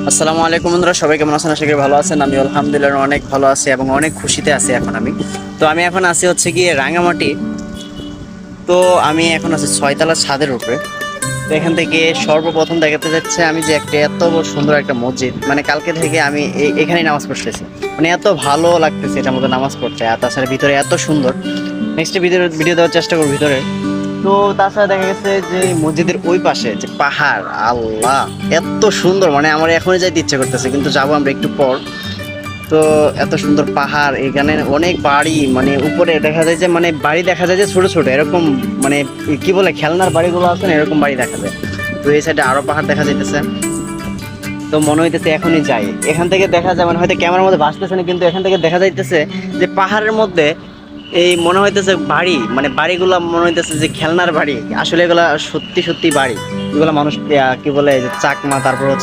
আসসালামু আলাইকুম বন্ধুরা, সবাই কেমন আছেন? আশা করি ভালো আছেন। আমি আলহামদুলিল্লাহ অনেক ভালো আছি এবং অনেক খুশিতে আছি। আমি এখন আছি হচ্ছে গিয়ে রাঙামাটি। তো আমি এখন আছি ছয়তলা ছাদের উপরে। তো এখান থেকে সর্বপ্রথম দেখাতে যাচ্ছে আমি যে একটা এত সুন্দর একটা মসজিদ, মানে কালকে থেকে আমি এখানেই নামাজ পড়তেছি। মানে এত ভালো লাগতেছে এটার মধ্যে নামাজ পড়তে, আর তাছাড়া ভিতরে এত সুন্দর। নেক্সট ভিডিও দেওয়ার চেষ্টা করবো ভিতরে। তো তাছাড়া দেখা গেছে যে মসজিদের ওই পাশে যে পাহাড়, আল্লাহ এত সুন্দর, মানে আমার এখনই যাইতে ইচ্ছে করতেছে, কিন্তু যাবো আমরা একটু পর। তো এত সুন্দর পাহাড়, এখানে অনেক বাড়ি, মানে উপরে দেখা যায় যে মানে বাড়ি দেখা যায় যে ছোট ছোট এরকম, মানে কি বলে খেলনার বাড়িগুলো আছে না, এরকম বাড়ি দেখা যায়। তো এই সাইডে আরো পাহাড় দেখা যাইতেছে। তো মনে হইতেছে এখনই যাই। এখান থেকে দেখা যায়, মানে হয়তো ক্যামেরার মধ্যে ভাসতেছে না, কিন্তু এখান থেকে দেখা যাইতেছে যে পাহাড়ের মধ্যে এই মনে হইতেছে বাড়ি, মানে বাড়িগুলো মনে হইতেছে যে খেলনার বাড়ি। আসলে এগুলা সত্যি সত্যি বাড়ি, এগুলো মানুষ কি বলে যে চাকমা, তারপর হচ্ছে